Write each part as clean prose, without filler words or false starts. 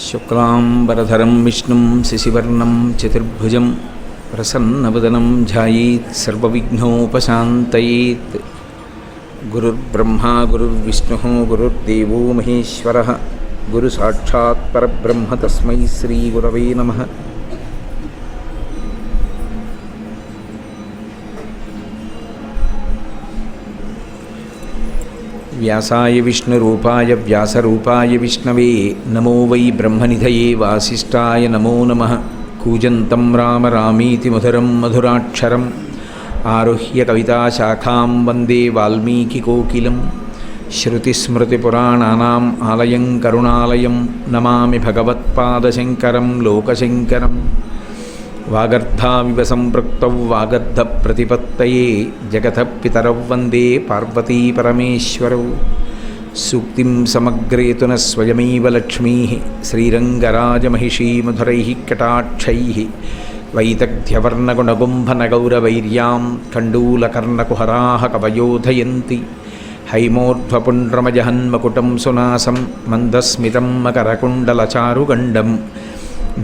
శుక్లాంబరధరం విష్ణుం శశివర్ణం చతుర్భుజం ప్రసన్నవదనం ధ్యాయేత్ సర్వవిఘ్నోపశాంతయేత్. గురుర్బ్రహ్మా గురుర్విష్ణుః గురుర్దేవో మహేశ్వరః గురు సాక్షాత్ పరబ్రహ్మ తస్మై శ్రీ గురవే నమః. వ్యాసాయ విష్ణురూపాయ వ్యాసరూపాయ విష్ణవే నమో వై బ్రహ్మనిధయే వాసిష్ఠాయ నమో నమః. కూజంతం రామ రామీతి మధురం మధురాక్షరం ఆరుహ్య కవితాశాఖాం వందే వాల్మీకికోకిలం. శ్రుతిస్మృతిపురాణానాం ఆలయం కరుణాలయం నమామి భగవత్పాదశంకరం లోకశంకరం. వాగర్ధావివ సంపృక్తౌ వాగర్ధప్రతిపత్తయే జగతః పితరౌ వందే పార్వతీ పరమేశ్వరౌ. సూక్తిం సమగ్రేతున స్వయమేవ లక్ష్మీః శ్రీరంగరాజమహిషీ మధురైః కటాక్షైః. వైదగ్ధ్యవర్ణగుణగుంభనగౌరవైర్యాం కండూలకర్ణకుహరాः కవయోధయంతి. హైమోర్ధ్వపుండ్రమజహన్మకుటం సునాసం మందస్మితం మకరకుండలచారుగండం.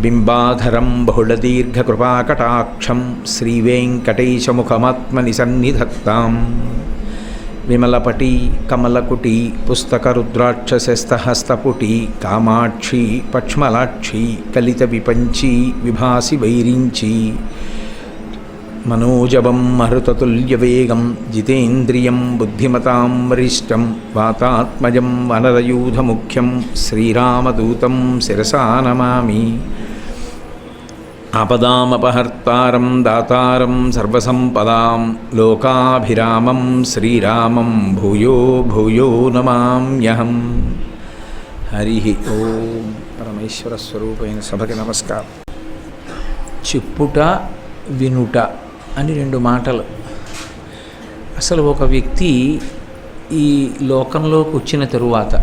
బింబాధరం బహుళదీర్ఘకృపాకటాక్షం శ్రీవేంకటేశముఖమాత్మని సన్నిధత్తాం. విమలపటీ కమలకుటీ పుస్తకరుద్రాక్షసస్తహస్తపుటీ కామాక్షీ పక్ష్మలాక్షీ కలిత విపంచీ విభాసి వైరించీ. మనోజవం మహృతతుల్యవేగం జితేంద్రియం బుద్ధిమతాం వరిష్టం వాతాత్మజం వనరయూధముఖ్యం శ్రీరామదూతం శిరసా నమామి. ఆపదామపహర్తారం దాతారం సర్వసంపదాం లోకాభిరామం శ్రీరామం భూయో భూయో నమామ్యహం. హరి ఓం. పరమేశ్వర స్వరూపైన సభకి నమస్కారం. చెప్పుట వినుట అని రెండు మాటలు. అసలు ఒక వ్యక్తి ఈ లోకంలోకి వచ్చిన తరువాత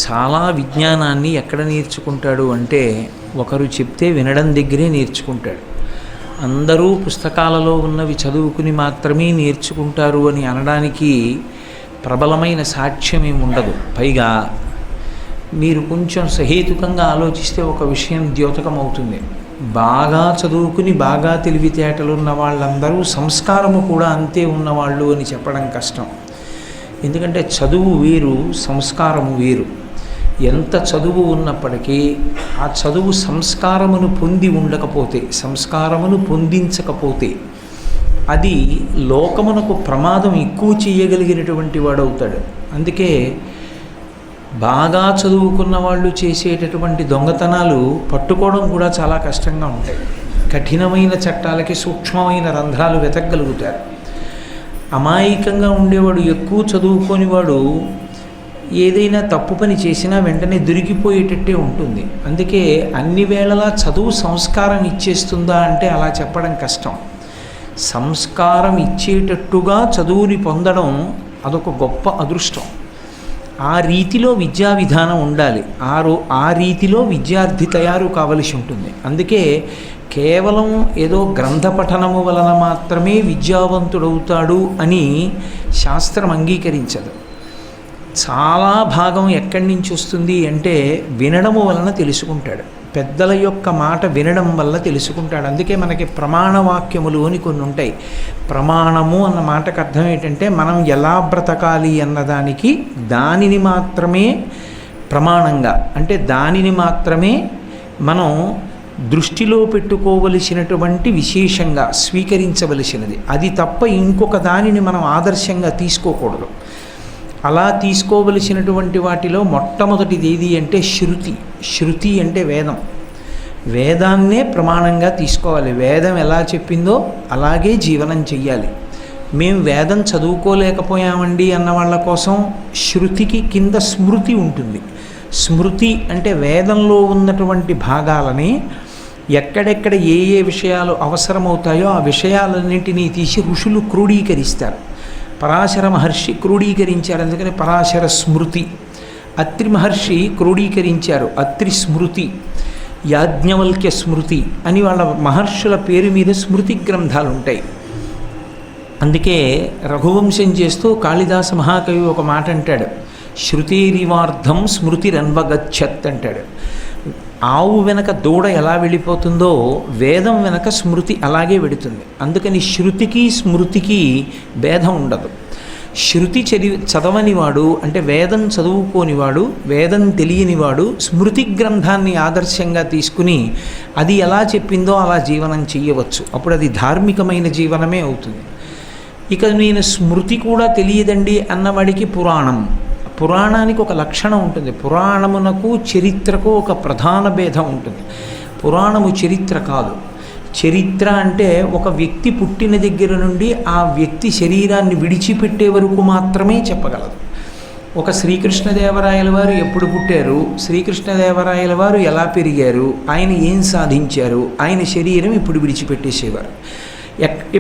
చాలా విజ్ఞానాన్ని ఎక్కడ నేర్చుకుంటాడు అంటే ఒకరు చెప్తే వినడం దగ్గరే నేర్చుకుంటాడు. అందరూ పుస్తకాలలో ఉన్నవి చదువుకుని మాత్రమే నేర్చుకుంటారు అని అనడానికి ప్రబలమైన సాక్ష్యం ఏమి ఉండదు. పైగా మీరు కొంచెం సహేతుకంగా ఆలోచిస్తే ఒక విషయం ద్యోతకమవుతుంది. బాగా చదువుకుని బాగా తెలివితేటలు ఉన్న వాళ్ళందరూ సంస్కారము కూడా అంతే ఉన్నవాళ్ళు అని చెప్పడం కష్టం. ఎందుకంటే చదువు వేరు, సంస్కారము వేరు. ఎంత చదువు ఉన్నప్పటికీ ఆ చదువు సంస్కారమును పొంది ఉండకపోతే, సంస్కారమును పొందించకపోతే అది లోకమునకు ప్రమాదం ఎక్కువ చేయగలిగినటువంటి వాడవుతాడు. అందుకే బాగా చదువుకున్న వాళ్ళు చేసేటటువంటి దొంగతనాలు పట్టుకోవడం కూడా చాలా కష్టంగా ఉంటాయి. కఠినమైన చట్టాలకి సూక్ష్మమైన రంధ్రాలు వెతకగలుగుతారు. అమాయకంగా ఉండేవాడు, ఎక్కువ చదువుకోనివాడు ఏదైనా తప్పు పని చేసినా వెంటనే దొరికిపోయేటట్టే ఉంటుంది. అందుకే అన్ని వేళలా చదువు సంస్కారం ఇచ్చేస్తుందా అంటే అలా చెప్పడం కష్టం. సంస్కారం ఇచ్చేటట్టుగా చదువుని పొందడం అదొక గొప్ప అదృష్టం. ఆ రీతిలో విద్యా విధానం ఉండాలి. ఆ రీతిలో విద్యార్థి తయారు కావలసి ఉంటుంది. అందుకే కేవలం ఏదో గ్రంథ పఠనము వలన మాత్రమే విద్యావంతుడవుతాడు అని శాస్త్రం అంగీకరించదు. చాలా భాగం ఎక్కడి నుంచి వస్తుంది అంటే వినడము వలన తెలుసుకుంటాడు. పెద్దల యొక్క మాట వినడం వల్ల తెలుసుకుంటాడు. అందుకే మనకి ప్రమాణవాక్యములు అని కొన్ని ఉంటాయి. ప్రమాణము అన్న మాటకు అర్థం ఏంటంటే మనం ఎలా బ్రతకాలి అన్నదానికి దానిని మాత్రమే ప్రమాణంగా, అంటే దానిని మాత్రమే మనం దృష్టిలో పెట్టుకోవలసినటువంటి విశేషంగా స్వీకరించవలసినది. అది తప్ప ఇంకొక దానిని మనం ఆదర్శంగా తీసుకోకూడదు. అలా తీసుకోవలసినటువంటి వాటిలో మొట్టమొదటిది ఏది అంటే శృతి. శృతి అంటే వేదం. వేదాన్నే ప్రమాణంగా తీసుకోవాలి. వేదం ఎలా చెప్పిందో అలాగే జీవనం చెయ్యాలి. మేము వేదం చదువుకోలేకపోయామండి అన్న వాళ్ళ కోసం శృతికి కింద స్మృతి ఉంటుంది. స్మృతి అంటే వేదంలో ఉన్నటువంటి భాగాలని ఎక్కడెక్కడ ఏ ఏ విషయాలు అవసరమవుతాయో ఆ విషయాలన్నింటినీ తీసి ఋషులు క్రోడీకరిస్తారు. పరాశర మహర్షి క్రోడీకరించారు, అందుకని పరాశర స్మృతి. అత్రి మహర్షి క్రోడీకరించారు, అత్రి స్మృతి. యాజ్ఞవల్క్య స్మృతి అని వాళ్ళ మహర్షుల పేరు మీద స్మృతి గ్రంథాలు ఉంటాయి. అందుకే రఘువంశం చేస్తూ కాళిదాస మహాకవి ఒక మాట అంటాడు, శృతిరివార్ధం స్మృతిరన్వగచ్చత్ అంటాడు. ఆవు వెనక దూడ ఎలా వెళ్ళిపోతుందో వేదం వెనక స్మృతి అలాగే వెడుతుంది. అందుకని శృతికి స్మృతికి భేదం ఉండదు. శృతి చదవనివాడు అంటే వేదం చదువుకోనివాడు, వేదం తెలియనివాడు స్మృతి గ్రంథాన్ని ఆదర్శంగా తీసుకుని అది ఎలా చెప్పిందో అలా జీవనం చేయవచ్చు. అప్పుడు అది ధార్మికమైన జీవనమే అవుతుంది. ఇక నేను స్మృతి కూడా తెలియదండి అన్నవాడికి పురాణానికి ఒక లక్షణం ఉంటుంది. పురాణమునకు చరిత్రకు ఒక ప్రధాన భేదం ఉంటుంది. పురాణము చరిత్ర కాదు. చరిత్ర అంటే ఒక వ్యక్తి పుట్టిన దగ్గర నుండి ఆ వ్యక్తి శరీరాన్ని విడిచిపెట్టే వరకు మాత్రమే చెప్పగలదు. ఒక శ్రీకృష్ణదేవరాయల వారు ఎప్పుడు పుట్టారు, శ్రీకృష్ణదేవరాయల వారు ఎలా పెరిగారు, ఆయన ఏం సాధించారు, ఆయన శరీరం ఇప్పుడు విడిచిపెట్టేసేవారు,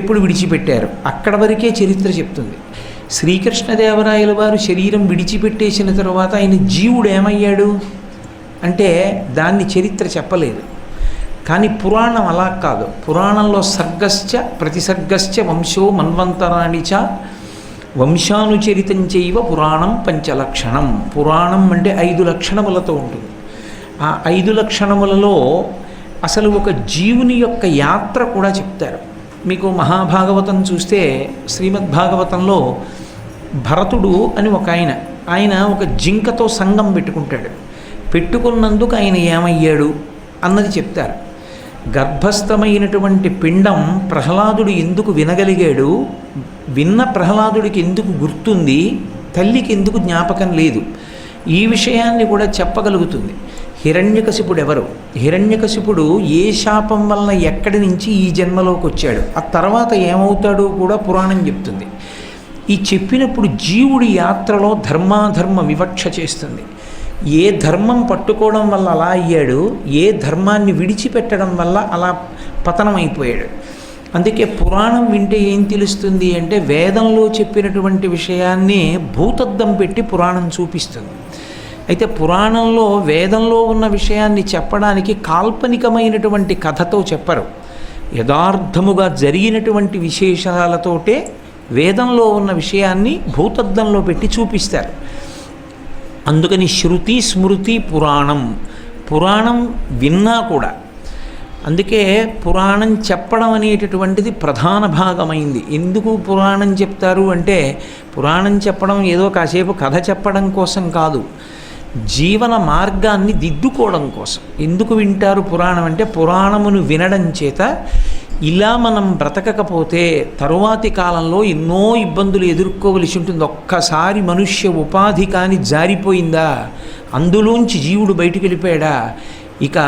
ఎప్పుడు విడిచిపెట్టారు, అక్కడ వరకే చరిత్ర చెప్తుంది. శ్రీకృష్ణదేవరాయల వారు శరీరం విడిచిపెట్టేసిన తర్వాత ఆయన జీవుడు ఏమయ్యాడు అంటే దాన్ని చరిత్ర చెప్పలేదు. కానీ పురాణం అలా కాదు. పురాణంలో సర్గశ్చ ప్రతిసర్గశ్చ వంశో మన్వంతరాణిచ వంశానుచరితం చైవ పురాణం పంచలక్షణం. పురాణం అంటే 5 లక్షణములతో ఉంటుంది. ఆ 5 లక్షణములలో అసలు ఒక జీవుని యొక్క యాత్ర కూడా చెప్తారు. మీకు మహాభాగవతం చూస్తే శ్రీమద్భాగవతంలో భరతుడు అని ఒక ఆయన ఒక జింకతో సంగం పెట్టుకున్నందుకు ఆయన ఏమయ్యాడు అన్నది చెప్తారు. గర్భస్థమైనటువంటి పిండం ప్రహ్లాదుడు ఎందుకు వినగలిగాడు, విన్న ప్రహ్లాదుడికి ఎందుకు గుర్తుంది, తల్లికి ఎందుకు జ్ఞాపకం లేదు, ఈ విషయాన్ని కూడా చెప్పగలుగుతుంది. హిరణ్యకశిపుడు ఎవరు, హిరణ్యకశిపుడు ఏ శాపం వలన ఎక్కడి నుంచి ఈ జన్మలోకి వచ్చాడు, ఆ తర్వాత ఏమవుతాడో కూడా పురాణం చెప్తుంది. ఈ చెప్పినప్పుడు జీవుడి యాత్రలో ధర్మాధర్మ వివక్ష చేస్తుంది. ఏ ధర్మం పట్టుకోవడం వల్ల అలా అయ్యాడు, ఏ ధర్మాన్ని విడిచిపెట్టడం వల్ల అలా పతనమైపోయాడు. అందుకే పురాణం వింటే ఏం తెలుస్తుంది అంటే వేదంలో చెప్పినటువంటి విషయాన్ని భూతద్దం పెట్టి పురాణం చూపిస్తుంది. అయితే పురాణంలో వేదంలో ఉన్న విషయాన్ని చెప్పడానికి కాల్పనికమైనటువంటి కథతో చెప్పరు, యథార్థముగా జరిగినటువంటి విశేషాలతోటే వేదంలో ఉన్న విషయాన్ని భూతద్దంలో పెట్టి చూపిస్తారు. అందుకని శృతి స్మృతి పురాణం విన్నా కూడా. అందుకే పురాణం చెప్పడం అనేటటువంటిది ప్రధాన భాగమైంది. ఎందుకు పురాణం చెప్తారు అంటే పురాణం చెప్పడం ఏదో కాసేపు కథ చెప్పడం కోసం కాదు, జీవన మార్గాన్ని దిద్దుకోవడం కోసం. ఎందుకు వింటారు పురాణం అంటే పురాణమును వినడం చేత ఇలా మనం బ్రతకకపోతే తరువాతి కాలంలో ఎన్నో ఇబ్బందులు ఎదుర్కోవలసి ఉంటుంది. ఒక్కసారి మనుష్య ఉపాధి కానీ జారిపోయిందా, అందులోంచి జీవుడు బయటికి వెళ్ళిపోయాడా, ఇక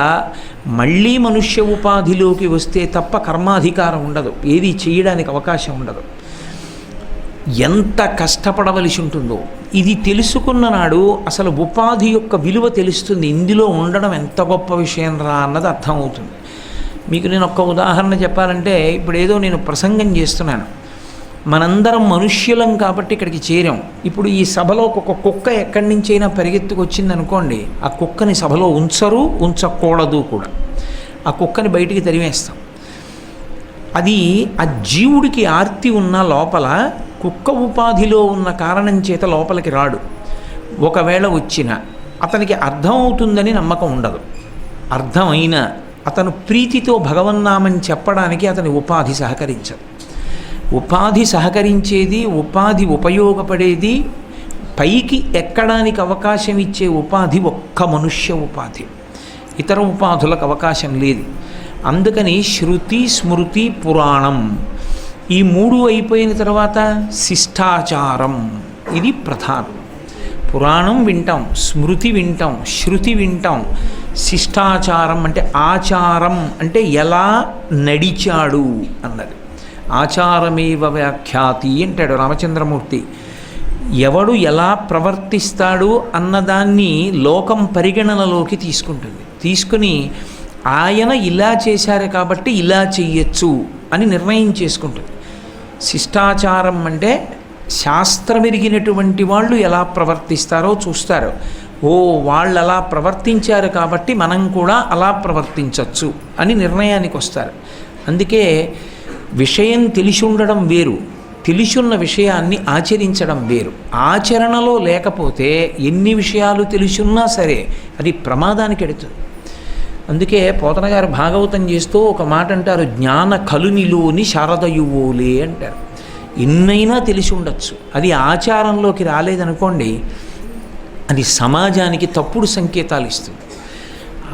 మళ్ళీ మనుష్య ఉపాధిలోకి వస్తే తప్ప కర్మాధికారం ఉండదు, ఏది చేయడానికి అవకాశం ఉండదు. ఎంత కష్టపడవలసి ఉంటుందో ఇది తెలుసుకున్న నాడు అసలు ఉపాధి యొక్క విలువ తెలుస్తుంది. ఇందులో ఉండడం ఎంత గొప్ప విషయం రా అన్నది అర్థమవుతుంది. మీకు నేను ఒక్క ఉదాహరణ చెప్పాలంటే, ఇప్పుడు ఏదో నేను ప్రసంగం చేస్తున్నాను, మనందరం మనుష్యులం కాబట్టి ఇక్కడికి చేరాం. ఇప్పుడు ఈ సభలో ఒక కుక్క ఎక్కడి నుంచైనా పరిగెత్తుకొచ్చింది అనుకోండి, ఆ కుక్కని సభలో ఉంచకూడదు కూడా, ఆ కుక్కని బయటికి తరిమేస్తాం. అది ఆ జీవుడికి ఆర్తి ఉన్న లోపల కుక్క ఉపాధిలో ఉన్న కారణం చేత లోపలికి రాడు. ఒకవేళ వచ్చిన అతనికి అర్థమవుతుందని నమ్మకం ఉండదు. అర్థమైనా అతను ప్రీతితో భగవన్నామని చెప్పడానికి అతని ఉపాధి సహకరించదు. ఉపాధి సహకరించేది, ఉపాధి ఉపయోగపడేది, పైకి ఎక్కడానికి అవకాశం ఇచ్చే ఉపాధి ఒక్క మనుష్య ఉపాధి, ఇతర ఉపాధులకు అవకాశం లేదు. అందుకని శృతి స్మృతి పురాణం ఈ 3 అయిపోయిన తర్వాత శిష్టాచారం, ఇది ప్రధానం. పురాణం వింటాం, స్మృతి వింటాం, శృతి వింటాం. శిష్టాచారం అంటే ఆచారం అంటే ఎలా నడిచాడు అన్నది. ఆచారమేవ వ్యాఖ్యాతి అంటాడు రామచంద్రమూర్తి. ఎవడు ఎలా ప్రవర్తిస్తాడు అన్నదాన్ని లోకం పరిగణనలోకి తీసుకుంటుంది. తీసుకుని ఆయన ఇలా చేశారు కాబట్టి ఇలా చెయ్యొచ్చు అని నిర్ణయం చేసుకుంటుంది. శిష్టాచారం అంటే శాస్త్రమెరిగినటువంటి వాళ్ళు ఎలా ప్రవర్తిస్తారో చూస్తారు. ఓ వాళ్ళు అలా ప్రవర్తించారు కాబట్టి మనం కూడా అలా ప్రవర్తించవచ్చు అని నిర్ణయానికి వస్తారు. అందుకే విషయం తెలిసి ఉండడం వేరు, తెలిసున్న విషయాన్ని ఆచరించడం వేరు. ఆచరణలో లేకపోతే ఎన్ని విషయాలు తెలిసున్నా సరే అది ప్రమాదానికి ఎడుతుంది. అందుకే పోతన గారు భాగవతం చేస్తూ ఒక మాట అంటారు, జ్ఞాన కలునిలోని శారదయువోలే అంటారు. ఎన్నైనా తెలిసి ఉండొచ్చు, అది ఆచారంలోకి రాలేదనుకోండి అది సమాజానికి తప్పుడు సంకేతాలు ఇస్తుంది.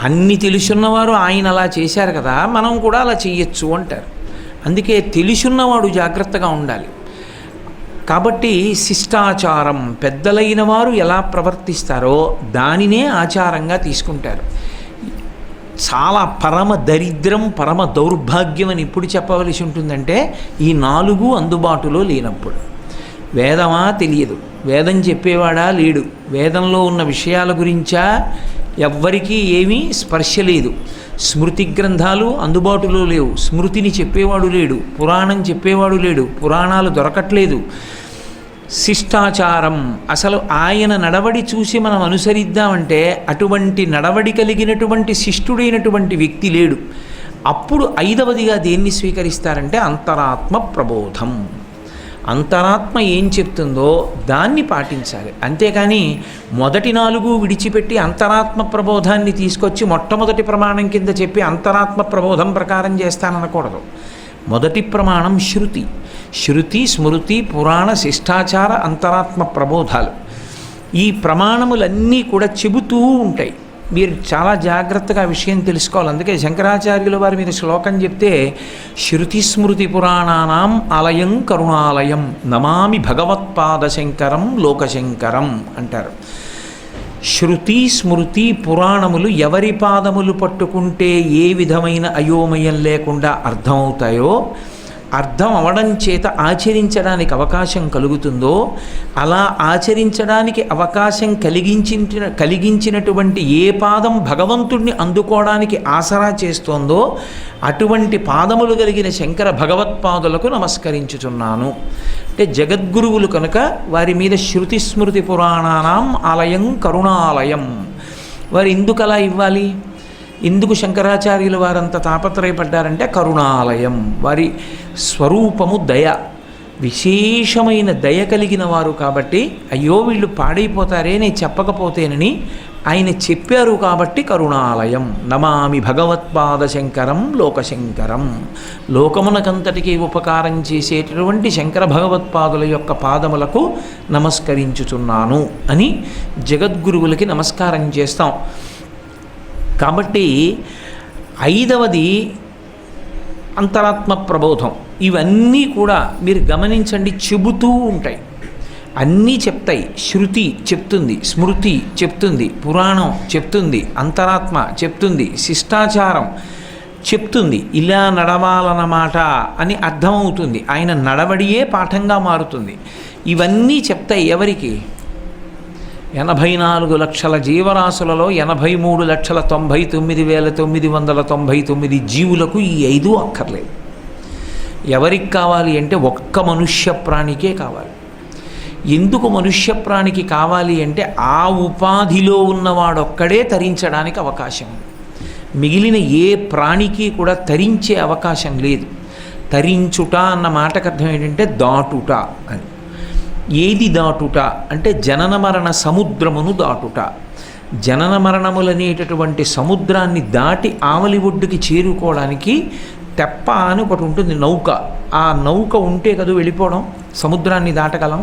అన్ని తెలుసున్నవారు ఆయన అలా చేశారు కదా మనం కూడా అలా చెయ్యొచ్చు అంటారు. అందుకే తెలుసున్నవాడు జాగ్రత్తగా ఉండాలి. కాబట్టి శిష్టాచారం, పెద్దలైన వారు ఎలా ప్రవర్తిస్తారో దానినే ఆచారంగా తీసుకుంటారు. చాలా పరమ దరిద్రం, పరమ దౌర్భాగ్యం అని ఇప్పుడు చెప్పవలసి ఉంటుందంటే ఈ 4 అందుబాటులో లేనప్పుడు. వేదమా తెలియదు, వేదం చెప్పేవాడా లేడు, వేదంలో ఉన్న విషయాల గురించా ఎవ్వరికీ ఏమీ స్పర్శ లేదు, స్మృతి గ్రంథాలు అందుబాటులో లేవు, స్మృతిని చెప్పేవాడు లేడు, పురాణం చెప్పేవాడు లేడు, పురాణాలు దొరకట్లేదు. శిష్టాచారం, అసలు ఆయన నడవడి చూసి మనం అనుసరిద్దామంటే అటువంటి నడవడి కలిగినటువంటి శిష్టుడైనటువంటి వ్యక్తి లేడు. అప్పుడు 5వదిగా దేన్ని స్వీకరిస్తారంటే అంతరాత్మ ప్రబోధం. అంతరాత్మ ఏం చెప్తుందో దాన్ని పాటించాలి. అంతేకాని మొదటి 4 విడిచిపెట్టి అంతరాత్మ ప్రబోధాన్ని తీసుకొచ్చి మొట్టమొదటి ప్రమాణం కింద చెప్పి అంతరాత్మ ప్రబోధం ప్రకారం చేస్తాననకూడదు. మొదటి ప్రమాణం శృతి. శృతి, స్మృతి, పురాణ, శిష్టాచార, అంతరాత్మ ప్రబోధాలు. ఈ ప్రమాణములన్నీ కూడా చెబుతూ ఉంటాయి. మీరు చాలా జాగ్రత్తగా విషయం తెలుసుకోవాలి. అందుకే శంకరాచార్యుల వారి మీద శ్లోకం చెప్తే శృతి స్మృతి పురాణానాం ఆలయం కరుణాలయం నమామి భగవత్పాదశంకరం లోకశంకరం అంటారు. శృతి స్మృతి పురాణములు ఎవరి పాదములు పట్టుకుంటే ఏ విధమైన అయోమయం లేకుండా అర్థమవుతాయో, అర్థం అవడం చేత ఆచరించడానికి అవకాశం కలుగుతుందో, అలా ఆచరించడానికి అవకాశం కలిగించినటువంటి ఏ పాదం భగవంతుణ్ణి అందుకోవడానికి ఆసరా చేస్తోందో అటువంటి పాదములు కలిగిన శంకర భగవత్పాదులకు నమస్కరించుచున్నాను. అంటే జగద్గురువులు కనుక వారి మీద శృతి స్మృతి పురాణానాం ఆలయం కరుణాలయం. వారు ఎందుకు అలా ఇవ్వాలి? ఎందుకు శంకరాచార్యులు వారంత తాపత్రయపడ్డారంటే కరుణాలయం. వారి స్వరూపము దయ, విశేషమైన దయ కలిగిన వారు కాబట్టి అయ్యో వీళ్ళు పాడైపోతారే నేను చెప్పకపోతేనని ఆయన చెప్పారు కాబట్టి కరుణాలయం. నమామి భగవత్పాదశంకరం లోకశంకరం. లోకమునకంతటికీ ఉపకారం చేసేటటువంటి శంకర భగవత్పాదుల యొక్క పాదములకు నమస్కరించుచున్నాను అని జగద్గురువులకి నమస్కారం చేస్తాం. కాబట్టి 5వది అంతరాత్మ ప్రబోధం. ఇవన్నీ కూడా మీరు గమనించండి, చెబుతూ ఉంటాయి, అన్నీ చెప్తాయి. శృతి చెప్తుంది, స్మృతి చెప్తుంది, పురాణం చెప్తుంది, అంతరాత్మ చెప్తుంది, శిష్టాచారం చెప్తుంది. ఇలా నడవాలన్నమాట అని అర్థమవుతుంది. ఆయన నడవడియే పాఠంగా మారుతుంది. ఇవన్నీ చెప్తాయి ఎవరికి? 84 లక్షల జీవరాశులలో 83,99,999 జీవులకు ఈ 5 అక్కర్లేదు. ఎవరికి కావాలి అంటే ఒక్క మనుష్య ప్రాణికే కావాలి. ఎందుకు మనుష్య ప్రాణికి కావాలి అంటే ఆ ఉపాధిలో ఉన్నవాడొక్కడే తరించడానికి అవకాశం. మిగిలిన ఏ ప్రాణికి కూడా తరించే అవకాశం లేదు. తరించుట అన్న మాటకు అర్థం ఏంటంటే దాటుట అని. ఏది దాటుట అంటే జనన మరణ సముద్రమును దాటుట. జనన మరణములనేటటువంటి సముద్రాన్ని దాటి ఆవలి ఒడ్డుకి చేరుకోవడానికి తెప్ప అని ఒకటి ఉంటుంది, నౌక. ఆ నౌక ఉంటే కదా వెళ్ళిపోవడం, సముద్రాన్ని దాటగలం.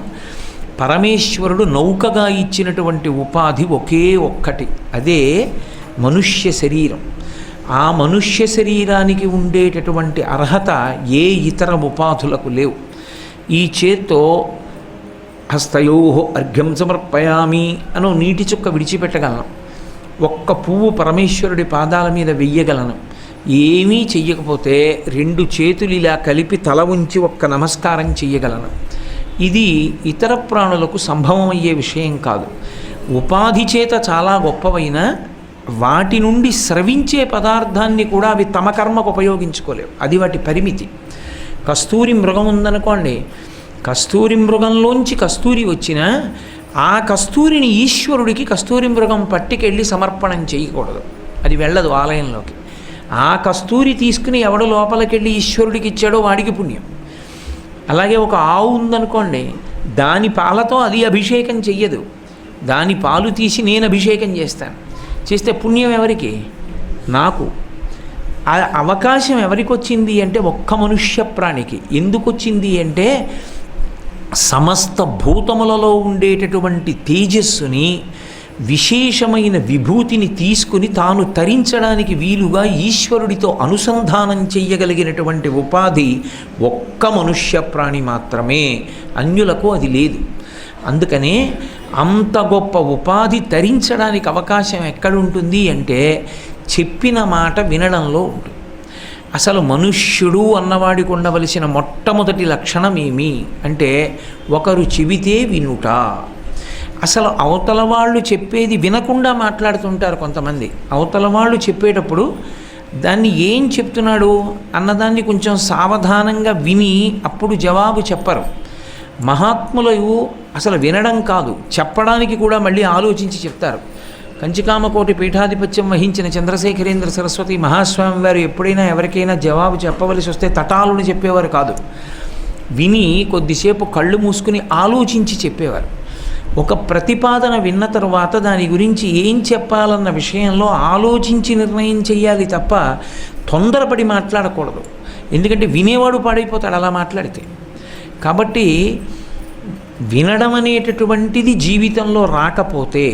పరమేశ్వరుడు నౌకగా ఇచ్చినటువంటి ఉపాధి ఒకే ఒక్కటి, అదే మనుష్య శరీరం. ఆ మనుష్య శరీరానికి ఉండేటటువంటి అర్హత ఏ ఇతర ఉపాధులకు లేవు. ఈ చేత్తో హస్తయో అర్ఘ్యం సమర్పయామి అనో నీటి చుక్క విడిచిపెట్టగలను. ఒక్క పువ్వు పరమేశ్వరుడి పాదాల మీద వెయ్యగలను. ఏమీ చెయ్యకపోతే 2 చేతులు ఇలా కలిపి తల ఉంచి ఒక్క నమస్కారం చెయ్యగలను. ఇది ఇతర ప్రాణులకు సంభవమయ్యే విషయం కాదు. ఉపాధి చేత చాలా గొప్పవైన వాటి నుండి స్రవించే పదార్థాన్ని కూడా అవి తమ కర్మకు ఉపయోగించుకోలేవు. అది వాటి పరిమితి. కస్తూరి మృగం ఉందనుకోండి, కస్తూరి మృగంలోంచి కస్తూరి వచ్చినా ఆ కస్తూరిని ఈశ్వరుడికి కస్తూరి మృగం పట్టుకెళ్ళి సమర్పణం చేయకూడదు. అది వెళ్ళదు ఆలయంలోకి. ఆ కస్తూరి తీసుకుని ఎవడు లోపలికెళ్ళి ఈశ్వరుడికి ఇచ్చాడో వాడికి పుణ్యం. అలాగే ఒక ఆవు ఉందనుకోండి, దాని పాలతో అది అభిషేకం చెయ్యదు. దాని పాలు తీసి నేను అభిషేకం చేస్తాను. చేస్తే పుణ్యం ఎవరికి? నాకు. ఆ అవకాశం ఎవరికి వచ్చింది అంటే ఒక్క మనుష్య ప్రాణికి. ఎందుకు వచ్చింది అంటే సమస్త భూతములలో ఉండేటటువంటి తేజస్సుని, విశేషమైన విభూతిని తీసుకుని తాను తరించడానికి వీలుగా ఈశ్వరుడితో అనుసంధానం చెయ్యగలిగినటువంటి ఉపాధి ఒక్క మనుష్య ప్రాణి మాత్రమే. అన్యులకు అది లేదు. అందుకనే అంత గొప్ప ఉపాధి తరించడానికి అవకాశం ఎక్కడుంటుంది అంటే చెప్పిన మాట వినడంలో ఉంటుంది. అసలు మనుష్యుడు అన్నవాడికి ఉండవలసిన మొట్టమొదటి లక్షణం ఏమి అంటే ఒకరు చెబితే వినుట. అసలు అవతల వాళ్ళు చెప్పేది వినకుండా మాట్లాడుతుంటారు కొంతమంది. అవతల వాళ్ళు చెప్పేటప్పుడు దాన్ని ఏం చెప్తున్నాడు అన్నదాన్ని కొంచెం సావధానంగా విని అప్పుడు జవాబు చెప్పరు. మహాత్ములు అసలు వినడం కాదు, చెప్పడానికి కూడా మళ్ళీ ఆలోచించి చెప్తారు. కంచికామకోటి పీఠాధిపత్యం వహించిన చంద్రశేఖరేంద్ర సరస్వతి మహాస్వామి వారు ఎప్పుడైనా ఎవరికైనా జవాబు చెప్పవలసి వస్తే తటాలుని చెప్పేవారు కాదు. విని కొద్దిసేపు కళ్ళు మూసుకుని ఆలోచించి చెప్పేవారు. ఒక ప్రతిపాదన విన్న తర్వాత దాని గురించి ఏం చెప్పాలన్న విషయంలో ఆలోచించి నిర్ణయం చేయాలి తప్ప తొందరపడి మాట్లాడకూడదు. ఎందుకంటే వినేవాడు పాడైపోతాడు అలా మాట్లాడితే. కాబట్టి వినడం అనేటటువంటిది జీవితంలో రాకపోతే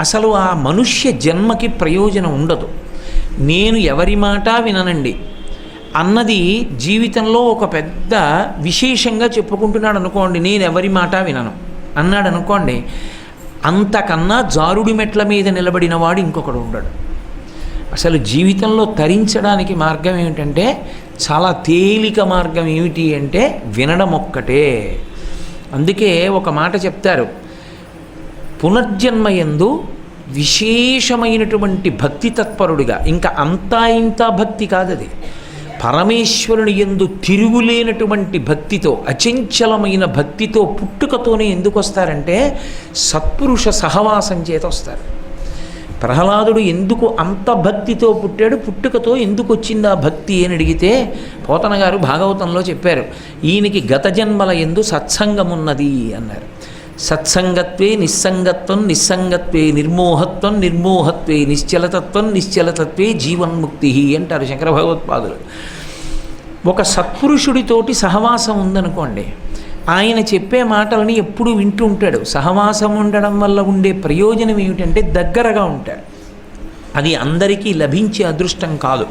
అసలు ఆ మనుష్య జన్మకి ప్రయోజనం ఉండదు. నేను ఎవరి మాట విననండి అన్నది జీవితంలో ఒక పెద్ద విశేషంగా చెప్పుకుంటున్నాడు అనుకోండి. నేను ఎవరి మాట వినను అన్నాడు అనుకోండి, అంతకన్నా జారుడి మెట్ల మీద నిలబడిన వాడు ఇంకొకడు ఉండడు. అసలు జీవితంలో తరించడానికి మార్గం ఏమిటంటే చాలా తేలిక మార్గం ఏమిటి అంటే వినడం ఒక్కటే. అందుకే ఒక మాట చెప్తారు, పునర్జన్మయందు విశేషమైనటువంటి భక్తి తత్పరుడిగా, ఇంకా అంతా ఇంత భక్తి కాదది, పరమేశ్వరుని యందు తిరుగులేనటువంటి భక్తితో, అచంచలమైన భక్తితో పుట్టుకతోనే ఎందుకు వస్తారంటే సత్పురుష సహవాసం చేత వస్తారు. ప్రహ్లాదుడు ఎందుకు అంత భక్తితో పుట్టాడు, పుట్టుకతో ఎందుకు వచ్చింది ఆ భక్తి అని అడిగితే పోతన గారు భాగవతంలో చెప్పారు, ఈయనకి గత జన్మల యందు సత్సంగమున్నది అన్నారు. సత్సంగత్వే నిస్సంగత్వం, నిస్సంగత్వే నిర్మోహత్వం, నిర్మోహత్వే నిశ్చలతత్వం, నిశ్చలతత్వే జీవన్ముక్తి అంటారు శంకర భగవత్పాదులు. ఒక సత్పురుషుడితోటి సహవాసం ఉందనుకోండి, ఆయన చెప్పే మాటలని ఎప్పుడూ వింటూ ఉంటాడు. సహవాసం ఉండడం వల్ల ఉండే ప్రయోజనం ఏమిటంటే దగ్గరగా ఉంటాడు. అది అందరికీ లభించే అదృష్టం కాదు.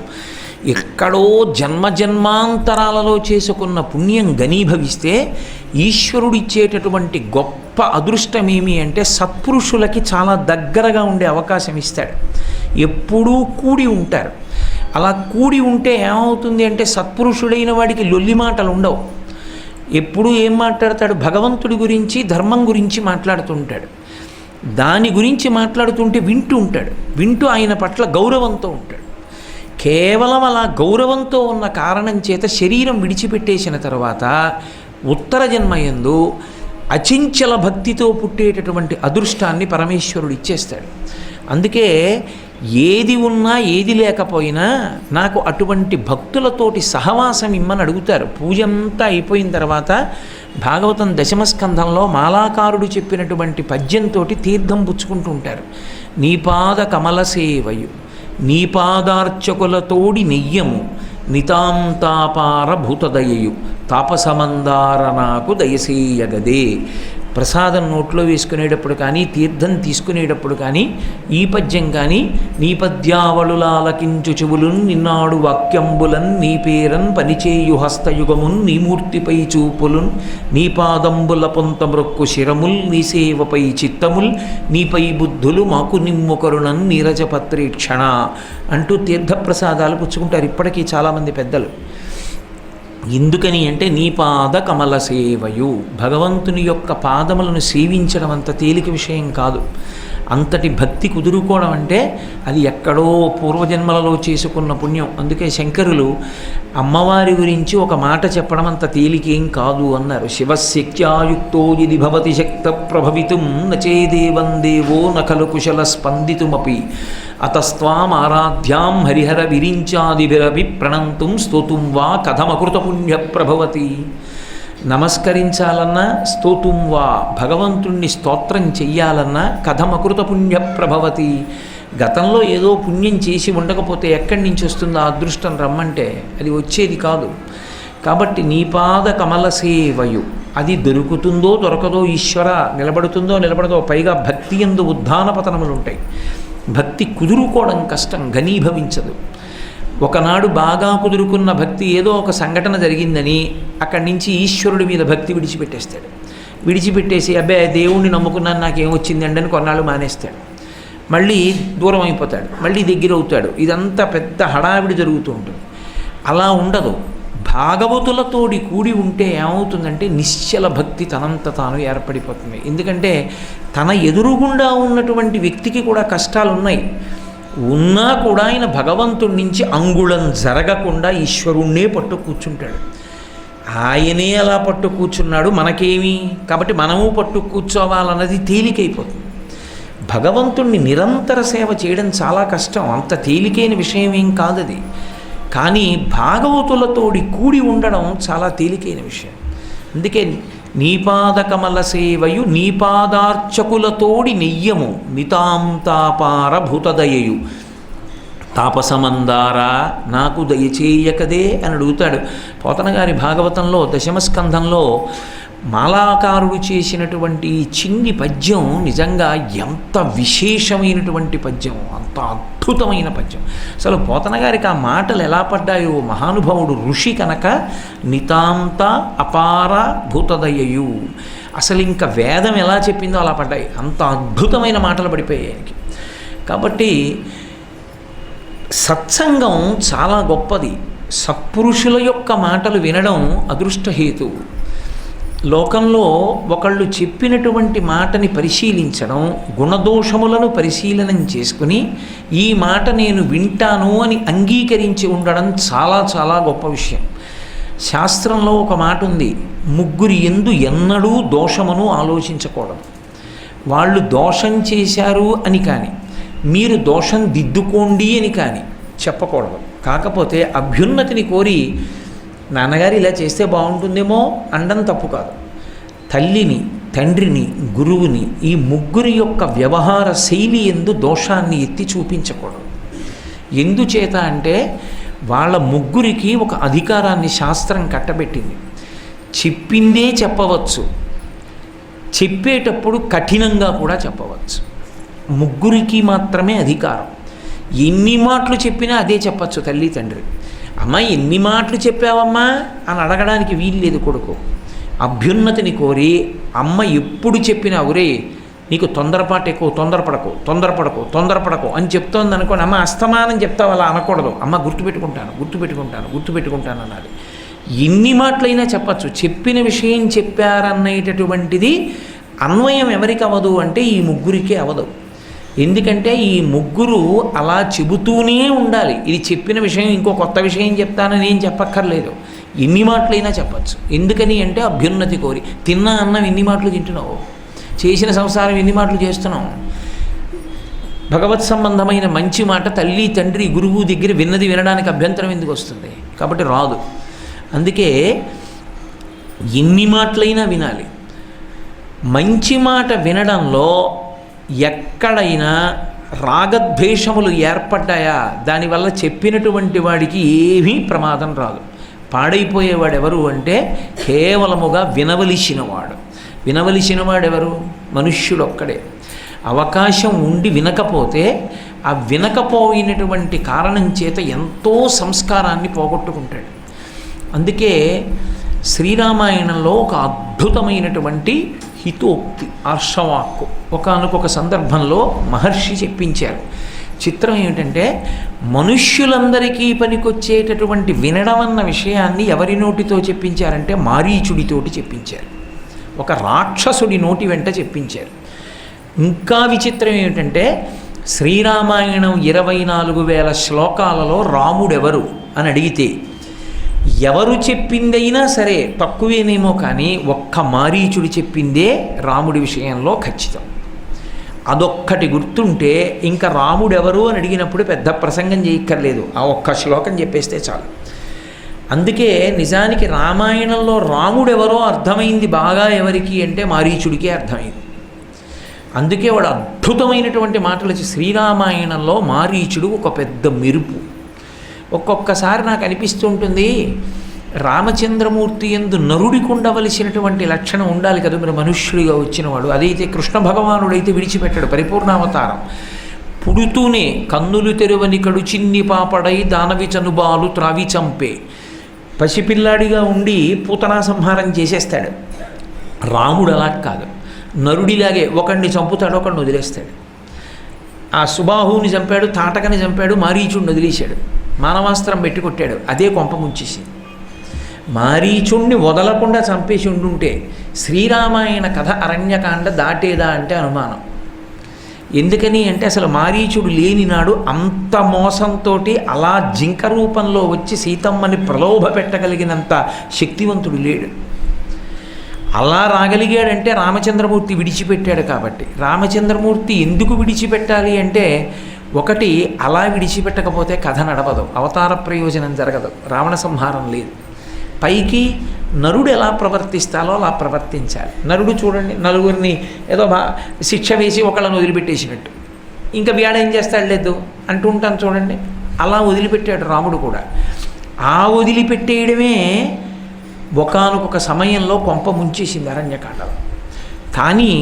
ఎక్కడో జన్మజన్మాంతరాలలో చేసుకున్న పుణ్యం గనీభవిస్తే ఈశ్వరుడు ఇచ్చేటటువంటి గొప్ప అదృష్టం ఏమి అంటే సత్పురుషులకి చాలా దగ్గరగా ఉండే అవకాశం ఇస్తాడు. ఎప్పుడూ కూడి ఉంటారు. అలా కూడి ఉంటే ఏమవుతుంది అంటే సత్పురుషుడైన వాడికి లొల్లి మాటలు ఉండవు. ఎప్పుడూ ఏం మాట్లాడతాడు, భగవంతుడి గురించి ధర్మం గురించి మాట్లాడుతుంటాడు. దాని గురించి మాట్లాడుతుంటే వింటూ ఉంటాడు. వింటూ ఆయన పట్ల గౌరవంతో ఉంటాడు. కేవలం అలా గౌరవంతో ఉన్న కారణం చేత శరీరం విడిచిపెట్టేసిన తర్వాత ఉత్తర జన్మయందు అచంచల భక్తితో పుట్టేటటువంటి అదృష్టాన్ని పరమేశ్వరుడు ఇచ్చేస్తాడు. అందుకే ఏది ఉన్నా ఏది లేకపోయినా నాకు అటువంటి భక్తులతోటి సహవాసం ఇమ్మని అడుగుతారు. పూజ అంతా అయిపోయిన తర్వాత భాగవతం దశమస్కంధంలో మాలాకారుడు చెప్పినటువంటి పద్యంతో తీర్థం పుచ్చుకుంటూ ఉంటారు. నీపాద కమల సేవయు నీపాదార్చకులతోడి నెయ్యము నితాంతాపార భూతదయయు తాపసమందార నాకు దయసేయగదే. ప్రసాదం నోట్లో వేసుకునేటప్పుడు కానీ తీర్థం తీసుకునేటప్పుడు కానీ ఈ పద్యం కానీ నీ పద్యావళులాలకించు చెవులున్ నిన్నాడు వాక్యంబులన్ నీ పేరన్ పనిచేయు హస్తయుగమున్ నీ మూర్తిపై చూపులున్ నీ పాదంబుల పొంత మ్రొక్కు శిరముల్ నీ సేవపై చిత్తముల్ నీపై బుద్ధులు మాకు నిమ్ము కరుణన్ నీరజపత్రీక్షణ అంటూ తీర్థప్రసాదాలు పుచ్చుకుంటారు ఇప్పటికీ చాలామంది పెద్దలు. ఎందుకని అంటే నీ పాద కమల సేవయు, భగవంతుని యొక్క పాదములను సేవించడం అంత తేలిక విషయం కాదు. అంతటి భక్తి కుదురుకోవడం అంటే అది ఎక్కడో పూర్వజన్మలలో చేసుకున్న పుణ్యం. అందుకే శంకరులు అమ్మవారి గురించి ఒక మాట చెప్పడం అంత తేలికేం కాదు అన్నారు. శివశక్త్యాయుక్తో ఇది భవతి శక్త ప్రభవితుం నచేదేవం దేవో నఖలు కుశల స్పందితుమపి అతస్త్వాం ఆరాధ్యాం హరిహర విరించాదిభిరవి ప్రణంతుం స్తోతుం వా కథమకృత పుణ్య ప్రభవతి. నమస్కరించాలన్నా స్తోతుం వా, భగవంతుణ్ణి స్తోత్రం చెయ్యాలన్నా కథమకృత పుణ్య ప్రభవతి. గతంలో ఏదో పుణ్యం చేసి ఉండకపోతే ఎక్కడి నుంచి వస్తుందో ఆ అదృష్టం రమ్మంటే అది వచ్చేది కాదు. కాబట్టి నీపాద కమల సేవయు, అది దొరుకుతుందో దొరకదో, ఈశ్వర నిలబడుతుందో నిలబడదో, పైగా భక్తి యందు ఉద్ధాన పతనములు ఉంటాయి. భక్తి కుదురుకోవడం కష్టం, ఘనీభవించదు. ఒకనాడు బాగా కుదురుకున్న భక్తి ఏదో ఒక సంఘటన జరిగిందని అక్కడి నుంచి ఈశ్వరుడి మీద భక్తి విడిచిపెట్టేస్తాడు. విడిచిపెట్టేసి అబ్బే దేవుణ్ణి నమ్ముకున్నాను నాకేమొచ్చిందండి అని కొన్నాళ్ళు మానేస్తాడు. మళ్ళీ దూరం అయిపోతాడు, మళ్ళీ దగ్గర అవుతాడు. ఇదంతా పెద్ద హడావిడి జరుగుతూ ఉంటుంది. అలా ఉండదు. భాగవతులతోడి కూడి ఉంటే ఏమవుతుందంటే నిశ్చల భక్తి తనంత తాను ఏర్పడిపోతుంది. ఎందుకంటే తన ఎదురుగుండా ఉన్నటువంటి వ్యక్తికి కూడా కష్టాలు ఉన్నాయి, ఉన్నా కూడా ఆయన భగవంతుడి నుంచి అంగుళం జరగకుండా ఈశ్వరుణ్ణే పట్టు కూర్చుంటాడు. ఆయనే అలా పట్టు కూర్చున్నాడు, మనకేమి, కాబట్టి మనము పట్టు కూర్చోవాలన్నది తేలికైపోతుంది. భగవంతుణ్ణి నిరంతర సేవ చేయడం చాలా కష్టం, అంత తేలికైన విషయం ఏం కాదది. కానీ భాగవతులతోడి కూడి ఉండడం చాలా తేలికైన విషయం. అందుకే నీపాద కమల సేవయు నీపాదార్చకులతోడి నెయ్యము నితాంతాపార భూతదయయు తాపసమందారా నాకు దయచేయకదే అని అడుగుతాడు. పోతన గారి భాగవతంలో దశమస్కంధంలో మాలాకారుడు చేసినటువంటి చిన్ని పద్యం నిజంగా ఎంత విశేషమైనటువంటి పద్యం, అంత అద్భుతమైన పద్యం. అసలు పోతన గారికి ఆ మాటలు ఎలా పడ్డాయో, మహానుభావుడు ఋషి కనుక నితాంత అపార భూతదయయు, అసలు ఇంకా వేదం ఎలా చెప్పిందో అలా పడ్డాయి. అంత అద్భుతమైన మాటలు పడిపోయాయి ఆయనకి. కాబట్టి సత్సంగం చాలా గొప్పది. సత్పురుషుల యొక్క మాటలు వినడం అదృష్టహేతువు. లోకంలో ఒకళ్ళు చెప్పినటువంటి మాటని పరిశీలించడం, గుణదోషములను పరిశీలనం చేసుకుని ఈ మాట నేను వింటాను అని అంగీకరించి ఉండడం చాలా చాలా గొప్ప విషయం. శాస్త్రంలో ఒక మాట ఉంది, ముగ్గురి యందు ఎన్నడూ దోషమును ఆలోచించకూడదు. వాళ్ళు దోషం చేశారు అని కానీ, మీరు దోషం దిద్దుకోండి అని కానీ చెప్పకూడదు. కాకపోతే అభ్యున్నతిని కోరి నాన్నగారు ఇలా చేస్తే బాగుంటుందేమో అనడం తప్పు కాదు. తల్లిని, తండ్రిని, గురువుని, ఈ ముగ్గురి యొక్క వ్యవహార శైలి యందు దోషాన్ని ఎత్తి చూపించకూడదు. ఎందుచేత అంటే వాళ్ళ ముగ్గురికి ఒక అధికారాన్ని శాస్త్రం కట్టబెట్టింది. చెప్పిందే చెప్పవచ్చు, చెప్పేటప్పుడు కఠినంగా కూడా చెప్పవచ్చు. ముగ్గురికి మాత్రమే అధికారం. ఎన్ని మాటలు చెప్పినా అదే చెప్పచ్చు తల్లి తండ్రి. అమ్మ ఎన్ని మాటలు చెప్పావమ్మా అని అడగడానికి వీలు లేదు కొడుకు. అభ్యున్నతిని కోరి అమ్మ ఎప్పుడు చెప్పినా ఒరే నీకు తొందరపాటు ఎక్కువ, తొందరపడకు అని చెప్తోంది అనుకోండి, అమ్మ అస్తమానం చెప్తావు అలా అనకూడదు. అమ్మ గుర్తుపెట్టుకుంటాను అన్నది. ఎన్ని మాటలైనా చెప్పచ్చు. చెప్పిన విషయం చెప్పారనేటటువంటిది అన్వయం ఎవరికి అవ్వదు అంటే ఈ ముగ్గురికే అవ్వదు. ఎందుకంటే ఈ ముగ్గురు అలా చెబుతూనే ఉండాలి. ఇది చెప్పిన విషయం ఇంకో కొత్త విషయం చెప్తానని ఏం చెప్పక్కర్లేదు, ఎన్ని మాటలైనా చెప్పచ్చు. ఎందుకని అంటే అభ్యున్నతి కోరి. తిన్న అన్నం ఎన్ని మాటలు తింటున్నావు, చేసిన సంసారం ఎన్ని మాటలు చేస్తున్నావు. భగవత్ సంబంధమైన మంచి మాట తల్లి తండ్రి గురువు దగ్గర విన్నది వినడానికి అభ్యంతరం ఎందుకు వస్తుంది? కాబట్టి రాదు. అందుకే ఎన్ని మాటలైనా వినాలి. మంచి మాట వినడంలో ఎక్కడైనా రాగద్వేషములు ఏర్పడ్డాయా దానివల్ల చెప్పినటువంటి వాడికి ఏమీ ప్రమాదం రాదు. పాడైపోయేవాడు ఎవరు అంటే కేవలముగా వినవలసినవాడు. వినవలసిన వాడెవరు? మనుష్యుడొక్కడే. అవకాశం ఉండి వినకపోతే ఆ వినకపోయినటువంటి కారణం చేత ఎంతో సంస్కారాన్ని పోగొట్టుకుంటాడు. అందుకే శ్రీరామాయణంలో ఒక అద్భుతమైనటువంటి హితోక్తి, ఆర్షవాక్కు ఒకానొక సందర్భంలో మహర్షి చెప్పించారు. చిత్రం ఏమిటంటే, మనుష్యులందరికీ పనికొచ్చేటటువంటి వినడం అన్న విషయాన్ని ఎవరి నోటితో చెప్పించారంటే మారీచుడితోటి చెప్పించారు. ఒక రాక్షసుడి నోటి వెంట చెప్పించారు. ఇంకా విచిత్రం ఏమిటంటే, శ్రీరామాయణం 24,000 శ్లోకాలలో రాముడెవరు అని అడిగితే ఎవరు చెప్పిందైనా సరే తక్కువేనేమో, కానీ ఒక్క మారీచుడు చెప్పిందే రాముడి విషయంలో ఖచ్చితం. అదొక్కటి గుర్తుంటే ఇంకా రాముడెవరు అని అడిగినప్పుడు పెద్ద ప్రసంగం చేయక్కర్లేదు, ఆ ఒక్క శ్లోకం చెప్పేస్తే చాలు. అందుకే నిజానికి రామాయణంలో రాముడెవరో అర్థమైంది బాగా ఎవరికి అంటే మారీచుడికే అర్థమైంది. అందుకే వాడు అద్భుతమైనటువంటి మాటలు వచ్చి, శ్రీరామాయణంలో మారీచుడు ఒక పెద్ద మెరుపు. ఒక్కొక్కసారి నాకు అనిపిస్తుంటుంది, రామచంద్రమూర్తి యందు నరుడికి ఉండవలసినటువంటి లక్షణం ఉండాలి కదా, మీరు మనుష్యుడిగా వచ్చినవాడు. అదైతే కృష్ణ భగవానుడైతే విడిచిపెట్టాడు, పరిపూర్ణావతారం. పుడుతూనే కన్నులు తెరువని కడు చిన్ని పాపడై దానవి చనుబాలు త్రావి చంపే, పసిపిల్లాడిగా ఉండి పూతనా సంహారం చేసేస్తాడు. రాముడు అలా కాదు, నరుడిలాగే ఒకడిని చంపుతాడు, ఒకడిని వదిలేస్తాడు. ఆ సుబాహువుని చంపాడు, తాటకని చంపాడు, మారీచుడిని వదిలేశాడు, మానవాస్త్రం పెట్టి కొట్టాడు, అదే కొంప ముంచేసింది. మారీచుణ్ణి వదలకుండా చంపేసి ఉండుంటే శ్రీరామాయణ కథ అరణ్యకాండ దాటేదా అంటే అనుమానం. ఎందుకని అంటే అసలు మారీచుడు లేని నాడు అంత మోసంతో అలా జింక రూపంలో వచ్చి సీతమ్మని ప్రలోభ పెట్టగలిగినంత శక్తివంతుడు లేడు. అలా రాగలిగాడంటే రామచంద్రమూర్తి విడిచిపెట్టాడు కాబట్టి. రామచంద్రమూర్తి ఎందుకు విడిచిపెట్టాలి అంటే, ఒకటి, అలా విడిచిపెట్టకపోతే కథ నడవదు, అవతార ప్రయోజనం జరగదు, రావణ సంహారం లేదు. పైకి నరుడు ఎలా ప్రవర్తిస్తాలో అలా ప్రవర్తించాలి. నరుడు చూడండి, నలుగురిని ఏదో శిక్ష వేసి ఒకళ్ళని వదిలిపెట్టేసినట్టు, ఇంకా వీడేం చేస్తాడు లేదు అంటూ ఉంటాను చూడండి, అలా వదిలిపెట్టాడు రాముడు కూడా. ఆ వదిలిపెట్టేయడమే ఒకానొక సమయంలో కొంప ముంచేసింది అరణ్యకాండలో. కానీ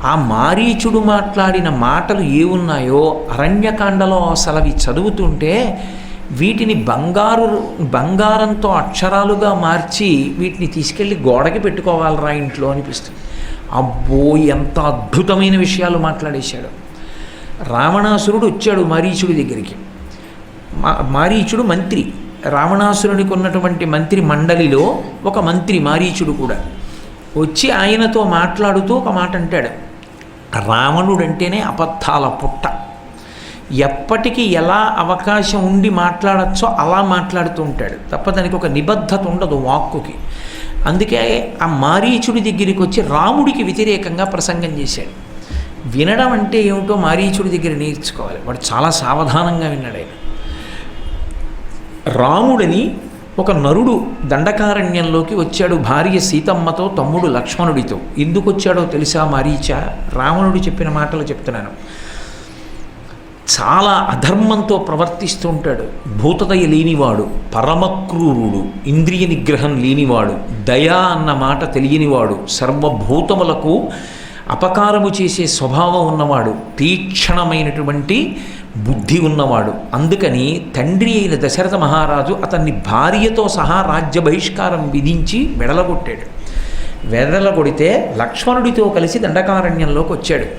ఆ మారీచుడు మాట్లాడిన మాటలు ఏమున్నాయో అరణ్యకాండలో అసలు అవి చదువుతుంటే వీటిని బంగారంతో అక్షరాలుగా మార్చి వీటిని తీసుకెళ్ళి గోడకి పెట్టుకోవాలరా ఇంట్లో అనిపిస్తుంది. అబ్బో, ఎంత అద్భుతమైన విషయాలు మాట్లాడేశాడు. రావణాసురుడు వచ్చాడు మారీచుడి దగ్గరికి. మారీచుడు మంత్రి, రావణాసురునికి ఉన్నటువంటి మంత్రి మండలిలో ఒక మంత్రి మారీచుడు కూడా. వచ్చి ఆయనతో మాట్లాడుతూ ఒక మాట అంటాడు, రావణుడంటేనే అబద్ధాల పుట్ట, ఎప్పటికీ ఎలా అవకాశం ఉండి మాట్లాడచ్చో అలా మాట్లాడుతూ ఉంటాడు తప్ప దానికి ఒక నిబద్ధత ఉండదు వాక్కుకి. అందుకే ఆ మారీచుడి దగ్గరికి వచ్చి రాముడికి వ్యతిరేకంగా ప్రసంగం చేశాడు. వినడం అంటే ఏమిటో మారీచుడి దగ్గర నేర్చుకోవాలి. వాడు చాలా సావధానంగా విన్నాడు. ఆయన రాముడని ఒక నరుడు దండకారణ్యంలోకి వచ్చాడు భార్య సీతమ్మతో, తమ్ముడు లక్ష్మణుడితో. ఎందుకు వచ్చాడో తెలుసా మారీచా? రావణుడు చెప్పిన మాటలు చెప్తున్నాను. చాలా అధర్మంతో ప్రవర్తిస్తూ ఉంటాడు, భూతదయ లేనివాడు, పరమక్రూరుడు, ఇంద్రియ నిగ్రహం లేనివాడు, దయా అన్న మాట తెలియనివాడు, సర్వభూతములకు అపకారము చేసే స్వభావం ఉన్నవాడు, తీక్షణమైనటువంటి బుద్ధి ఉన్నవాడు. అందుకని తండ్రి అయిన దశరథ మహారాజు అతన్ని భార్యతో సహా రాజ్య బహిష్కారం విధించి వెడలగొట్టాడు. వెడలగొడితే లక్ష్మణుడితో కలిసి దండకారణ్యంలోకి వచ్చాడు.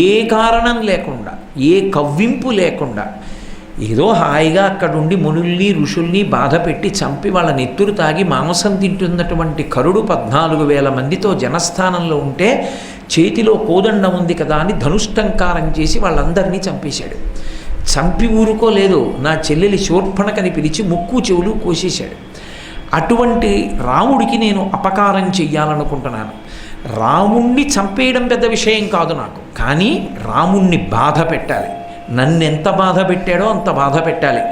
ఏ కారణం లేకుండా, ఏ కవ్వింపు లేకుండా, ఏదో హాయిగా అక్కడుండి మునుల్ని ఋషుల్ని బాధ పెట్టి చంపి వాళ్ళ నెత్తురు తాగి మాంసం తింటున్నటువంటి కరుడు 14,000 మందితో జనస్థానంలో ఉంటే చేతిలో కోదండం ఉంది కదా అని ధనుష్టంకారం చేసి వాళ్ళందరినీ చంపేశాడు. చంపి ఊరుకోలేదు, నా చెల్లెలి శూర్పణకని పిలిచి ముక్కు చెవులు కోసేశాడు. అటువంటి రాముడికి నేను అపకారం చెయ్యాలనుకుంటున్నాను. రాముణ్ణి చంపేయడం పెద్ద విషయం కాదు నాకు, కానీ రాముణ్ణి బాధ పెట్టాలి. నన్నెంత బాధ పెట్టాడో అంత బాధ పెట్టాలి.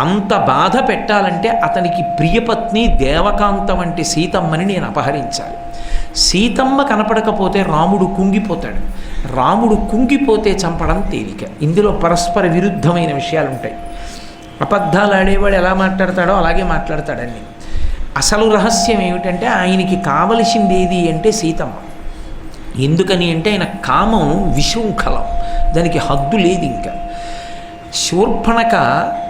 అంత బాధ పెట్టాలంటే అతనికి ప్రియపత్ని దేవకాంత వంటి సీతమ్మని నేను అపహరించాలి. సీతమ్మ కనపడకపోతే రాముడు కుంగిపోతాడు. రాముడు కుంగిపోతే చంపడం తేలిక. ఇందులో పరస్పర విరుద్ధమైన విషయాలు ఉంటాయి. అబద్ధాలు ఆడేవాడు ఎలా మాట్లాడతాడో అలాగే మాట్లాడతాడని. అసలు రహస్యం ఏమిటంటే ఆయనకి కావలసింది ఏది అంటే సీతమ్మ. ఎందుకని అంటే ఆయన కామం విశృంఖలం, దానికి హద్దు లేదు. ఇంకా శూర్పణఖ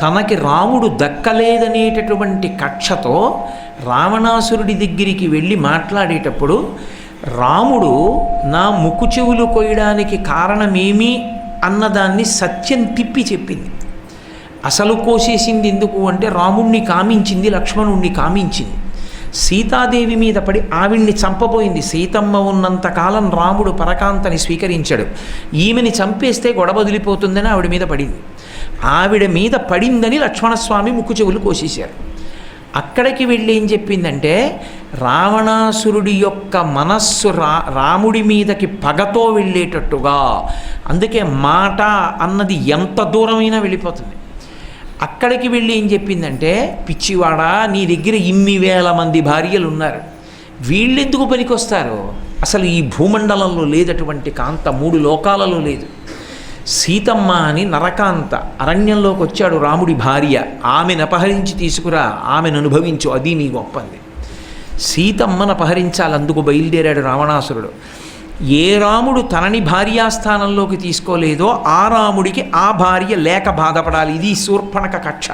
తనకి రాముడు దక్కలేదనేటటువంటి కక్షతో రావణాసురుడి దగ్గరికి వెళ్ళి మాట్లాడేటప్పుడు రాముడు నా ముక్కు చెవులు కొయ్యడానికి కారణమేమి అన్నదాన్ని సత్యం తిప్పి చెప్పింది. అసలు కోసేసింది ఎందుకు అంటే రాముణ్ణి కామించింది, లక్ష్మణుణ్ణి కామించింది. సీతాదేవి మీద పడి ఆవిడ్ని చంపబోయింది. సీతమ్మ ఉన్నంతకాలం రాముడు పరకాంతని స్వీకరించాడు. ఈమెని చంపేస్తే గొడవ వదిలిపోతుందని ఆవిడ మీద పడింది. ఆవిడ మీద పడిందని లక్ష్మణస్వామి ముక్కు చెవులు కోసేశారు. అక్కడికి వెళ్ళి ఏం చెప్పిందంటే రావణాసురుడి యొక్క మనస్సు రాముడి మీదకి పగతో వెళ్ళేటట్టుగా, అందుకే మాట అన్నది ఎంత దూరమైనా వెళ్ళిపోతుంది. అక్కడికి వెళ్ళి ఏం చెప్పిందంటే పిచ్చివాడా, నీ దగ్గర ఇన్ని వేల మంది భార్యలు ఉన్నారు, వీళ్ళెందుకు పనికొస్తారు? అసలు ఈ భూమండలంలో లేదటువంటి కాంత, 3 లోకాలలో లేదు. సీతమ్మ అని నరకాంత అరణ్యంలోకి వచ్చాడు రాముడి భార్య, ఆమెను అపహరించి తీసుకురా, ఆమెను అనుభవించు, అది నీ గొప్పంది. సీతమ్మను అపహరించాలి, అందుకు బయలుదేరాడు రావణాసురుడు. ఏ రాముడు తనని భార్యాస్థానంలోకి తీసుకోలేదో ఆ రాముడికి ఆ భార్య లేక బాధపడాలి. ఇది శూర్పణఖ కక్ష.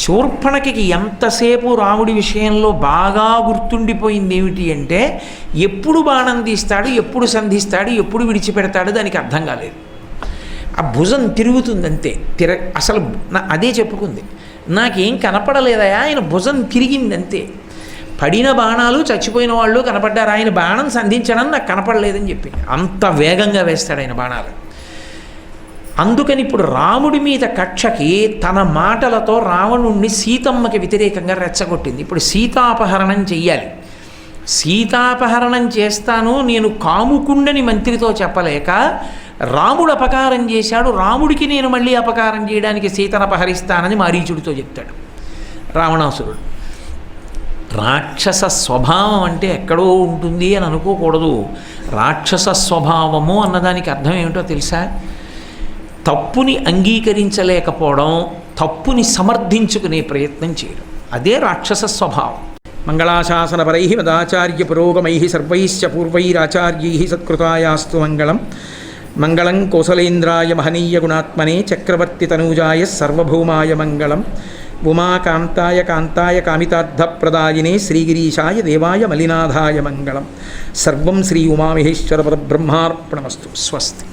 శూర్పణఖకి ఎంతసేపు రాముడి విషయంలో బాగా గుర్తుండిపోయింది ఏమిటి అంటే ఎప్పుడు బాణం తీస్తాడు, ఎప్పుడు సంధిస్తాడు, ఎప్పుడు విడిచిపెడతాడు, దానికి అర్థం కాలేదు. ఆ భుజం తిరుగుతుందంతే. అసలు అదే చెప్పుకుంది, నాకేం కనపడలేదా, ఆయన భుజం తిరిగిందంతే. పడిన బాణాలు చచ్చిపోయిన వాళ్ళు కనపడ్డారు, ఆయన బాణం సంధించడం నాకు కనపడలేదని చెప్పింది. అంత వేగంగా వేస్తాడు ఆయన బాణాలు. అందుకని ఇప్పుడు రాముడి మీద కక్షకి తన మాటలతో రావణుణ్ణి సీతమ్మకి వ్యతిరేకంగా రెచ్చగొట్టింది. ఇప్పుడు సీతాపహరణం చెయ్యాలి. సీతాపహరణం చేస్తాను నేను కాముకుండని మంత్రితో చెప్పలేక రాముడు అపకారం చేశాడు, రాముడికి నేను మళ్ళీ అపకారం చేయడానికి సీతను అపహరిస్తానని మారీచుడితో చెప్తాడు రావణాసురుడు. రాక్షస స్వభావం అంటే ఎక్కడో ఉంటుంది అని అనుకోకూడదు. రాక్షస స్వభావము అన్నదానికి అర్థం ఏమిటో తెలుసా? తప్పుని అంగీకరించలేకపోవడం, తప్పుని సమర్థించుకునే ప్రయత్నం చేయడం, అదే రాక్షస స్వభావం. మంగళాశాసనపరై మదాచార్య పురోగమై సర్వైశ్చ పూర్వైరాచార్యై సత్కృతాయాస్తు మంగళం. మంగళం కోసలేంద్రాయ మహనీయ గుణాత్మనే చక్రవర్తి తనూజాయ సర్వభౌమాయ మంగళం. ఉమాకాంతాయ కాంతాయ కామితార్థప్రదాయినే శ్రీగిరీశాయ దేవాయ మలినాథాయ మంగళం. సర్వం శ్రీ ఉమామహేశ్వర పరబ్రహ్మార్పణమస్తు. స్వస్తి.